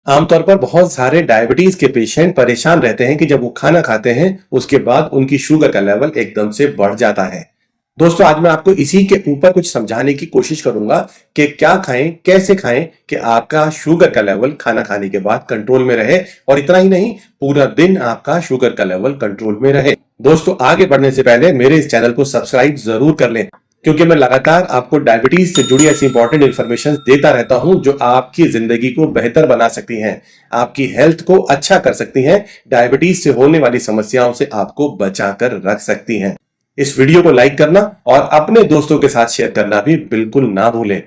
आमतौर पर बहुत सारे डायबिटीज के पेशेंट परेशान रहते हैं कि जब वो खाना खाते हैं उसके बाद उनकी शुगर का लेवल एकदम से बढ़ जाता है। दोस्तों, आज मैं आपको इसी के ऊपर कुछ समझाने की कोशिश करूंगा कि क्या खाएं, कैसे खाएं कि आपका शुगर का लेवल खाना खाने के बाद कंट्रोल में रहे, और इतना ही नहीं, पूरा दिन आपका शुगर का लेवल कंट्रोल में रहे। दोस्तों, आगे बढ़ने से पहले मेरे इस चैनल को सब्सक्राइब जरूर कर लें, क्योंकि मैं लगातार आपको डायबिटीज से जुड़ी ऐसी इंपॉर्टेंट इंफॉर्मेशन देता रहता हूं जो आपकी जिंदगी को बेहतर बना सकती हैं, आपकी हेल्थ को अच्छा कर सकती हैं, डायबिटीज से होने वाली समस्याओं से आपको बचाकर रख सकती हैं। इस वीडियो को लाइक करना और अपने दोस्तों के साथ शेयर करना भी बिल्कुल ना भूलें।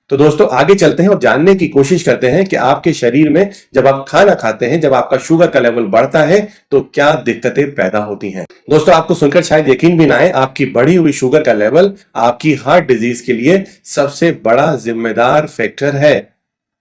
तो दोस्तों, आगे चलते हैं और जानने की कोशिश करते हैं कि आपके शरीर में जब आप खाना खाते हैं, जब आपका शुगर का लेवल बढ़ता है तो क्या दिक्कतें पैदा होती हैं। दोस्तों, आपको सुनकर शायद यकीन भी ना आए, आपकी बढ़ी हुई शुगर का लेवल आपकी हार्ट डिजीज के लिए सबसे बड़ा जिम्मेदार फैक्टर है।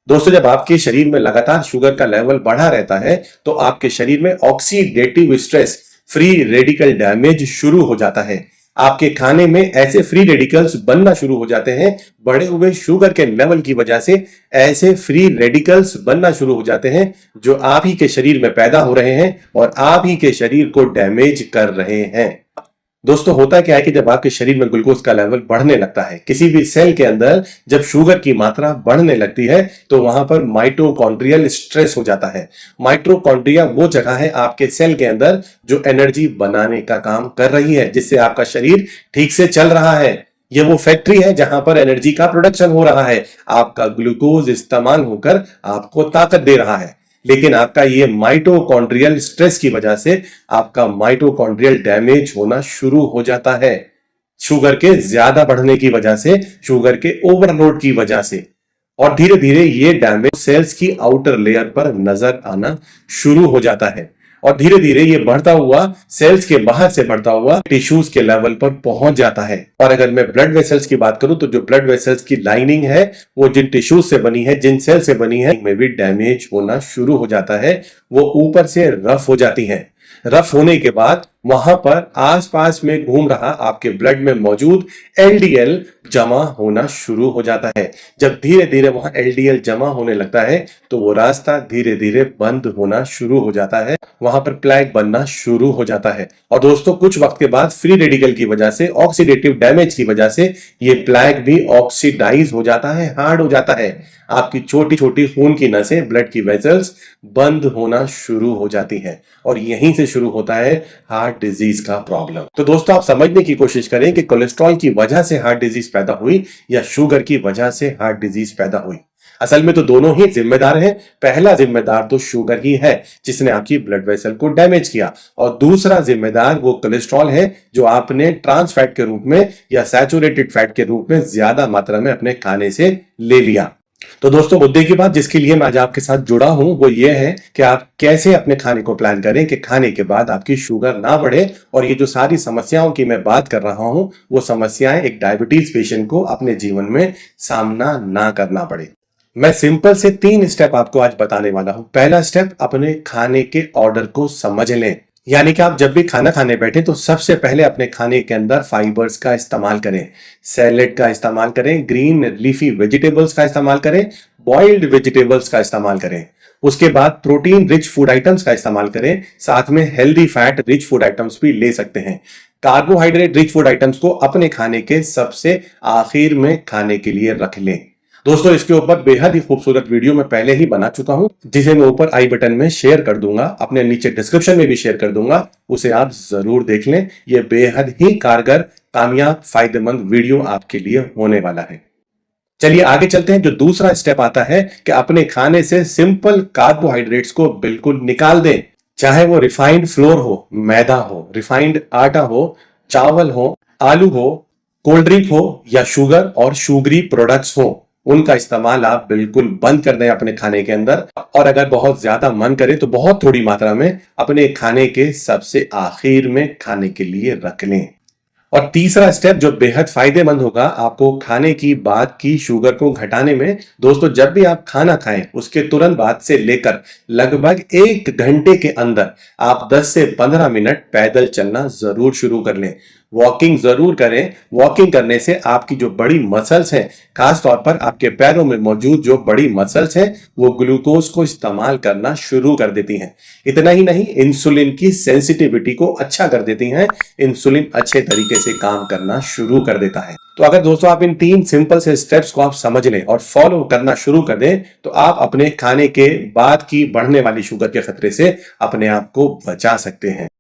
दोस्तों, जब आपके शरीर में लगातार शुगर का लेवल बढ़ा रहता है तो आपके शरीर में oxidative stress, free radical damage शुरू हो जाता है। आपके खाने में ऐसे फ्री रेडिकल्स बनना शुरू हो जाते हैं, बढ़े हुए शुगर के लेवल की वजह से ऐसे फ्री रेडिकल्स बनना शुरू हो जाते हैं जो आप ही के शरीर में पैदा हो रहे हैं और आप ही के शरीर को डैमेज कर रहे हैं। दोस्तों, होता क्या है कि जब आपके शरीर में ग्लूकोज का लेवल बढ़ने लगता है, किसी भी सेल के अंदर जब शुगर की मात्रा बढ़ने लगती है तो वहां पर माइटोकॉन्ड्रियल स्ट्रेस हो जाता है। माइटोकॉन्ड्रिया वो जगह है आपके सेल के अंदर जो एनर्जी बनाने का काम कर रही है, जिससे आपका शरीर ठीक से चल रहा है। ये वो फैक्ट्री है जहां पर एनर्जी का प्रोडक्शन हो रहा है, आपका ग्लूकोज इस्तेमाल होकर आपको ताकत दे रहा है। लेकिन आपका ये माइटोकॉन्ड्रियल स्ट्रेस की वजह से आपका माइटोकॉन्ड्रियल डैमेज होना शुरू हो जाता है, शुगर के ज्यादा बढ़ने की वजह से, शुगर के ओवरलोड की वजह से। और धीरे धीरे ये डैमेज सेल्स की आउटर लेयर पर नजर आना शुरू हो जाता है और धीरे धीरे ये बढ़ता हुआ सेल्स के बाहर से बढ़ता हुआ टिश्यूज के लेवल पर पहुंच जाता है। और अगर मैं ब्लड वेसल्स की बात करूं तो जो ब्लड वेसल्स की लाइनिंग है वो जिन टिश्यूज से बनी है, जिन सेल से बनी है, में भी डैमेज होना शुरू हो जाता है। वो ऊपर से रफ हो जाती है। रफ होने के बाद वहां पर आसपास में घूम रहा आपके ब्लड में मौजूद एलडीएल जमा होना शुरू हो जाता है। जब धीरे धीरे वहां एलडीएल जमा होने लगता है तो वो रास्ता धीरे धीरे बंद होना शुरू हो जाता है, वहां पर प्लेग बनना शुरू हो जाता है। और दोस्तों, कुछ वक्त के बाद फ्री रेडिकल की वजह से, ऑक्सीडेटिव डैमेज की वजह से ये प्लेग भी ऑक्सीडाइज हो जाता है, हार्ड हो जाता है। आपकी छोटी छोटी खून की नसें, ब्लड की वेसल्स बंद होना शुरू हो जाती हैं और यहीं से शुरू होता है हार्ट डिजीज का प्रॉब्लम। तो दोस्तों, आप समझने की कोशिश करें कि कोलेस्ट्रॉल की वजह से हार्ट डिजीज पैदा हुई या शुगर की वजह से हार्ट डिजीज पैदा हुई। असल में तो दोनों ही जिम्मेदार हैं। पहला जिम्मेदार तो शुगर ही है जिसने आपकी ब्लड वेसल को डैमेज किया, और दूसरा जिम्मेदार वो कोलेस्ट्रॉल है जो आपने ट्रांस फैट के रूप में या सैचुरेटेड फैट के रूप में ज्यादा मात्रा में अपने खाने से ले लिया। तो दोस्तों, मुद्दे की बात जिसके लिए मैं आज आपके साथ जुड़ा हूं वो ये है कि आप कैसे अपने खाने को प्लान करें कि खाने के बाद आपकी शुगर ना बढ़े और ये जो सारी समस्याओं की मैं बात कर रहा हूं वो समस्याएं एक डायबिटीज पेशेंट को अपने जीवन में सामना ना करना पड़े। मैं सिंपल से 3 स्टेप आपको आज बताने वाला हूं। पहला स्टेप, अपने खाने के ऑर्डर को समझ लें। यानी कि आप जब भी खाना खाने बैठे तो सबसे पहले अपने खाने के अंदर फाइबर्स का इस्तेमाल करें, सैलेड का इस्तेमाल करें, ग्रीन लीफी वेजिटेबल्स का इस्तेमाल करें, बॉइल्ड वेजिटेबल्स का इस्तेमाल करें। उसके बाद प्रोटीन रिच फूड आइटम्स का इस्तेमाल करें, साथ में healthy fat rich food items भी ले सकते हैं। कार्बोहाइड्रेट रिच फूड आइटम्स को अपने खाने के सबसे आखिर में खाने के लिए रख लें। दोस्तों, इसके ऊपर बेहद ही खूबसूरत वीडियो मैं पहले ही बना चुका हूं, जिसे मैं ऊपर आई बटन में शेयर कर दूंगा, अपने नीचे डिस्क्रिप्शन में भी शेयर कर दूंगा, उसे आप जरूर देख लें। यह बेहद ही कारगर, कामयाब, फायदेमंद वीडियो आपके लिए होने वाला है। चलिए आगे चलते हैं। जो दूसरा स्टेप आता है कि अपने खाने से सिंपल कार्बोहाइड्रेट्स को बिल्कुल निकाल दें, चाहे वो रिफाइंड फ्लोर हो, मैदा हो, रिफाइंड आटा हो, चावल हो, आलू हो, कोल्ड ड्रिंक हो या शुगर और शुगरी प्रोडक्ट्स हो, उनका इस्तेमाल आप बिल्कुल बंद कर दें अपने खाने के अंदर। और अगर बहुत ज्यादा मन करे तो बहुत थोड़ी मात्रा में अपने खाने के सबसे आखिर में खाने के लिए रख लें। और तीसरा स्टेप जो बेहद फायदेमंद होगा आपको खाने की बाद की शुगर को घटाने में, दोस्तों, जब भी आप खाना खाएं उसके तुरंत बाद से लेकर लगभग 1 घंटे के अंदर आप 10 से 15 मिनट पैदल चलना जरूर शुरू कर लें। वॉकिंग जरूर करें। वॉकिंग करने से आपकी जो बड़ी मसल्स हैं, खास तौर पर आपके पैरों में मौजूद जो बड़ी मसल्स हैं, वो ग्लूकोज को इस्तेमाल करना शुरू कर देती हैं। इतना ही नहीं, इंसुलिन की सेंसिटिविटी को अच्छा कर देती हैं। इंसुलिन अच्छे तरीके से काम करना शुरू कर देता है। तो अगर दोस्तों आप इन 3 सिंपल से स्टेप्स को आप समझ लें और फॉलो करना शुरू कर दें, तो आप अपने खाने के बाद की बढ़ने वाली शुगर के खतरे से अपने आप को बचा सकते हैं।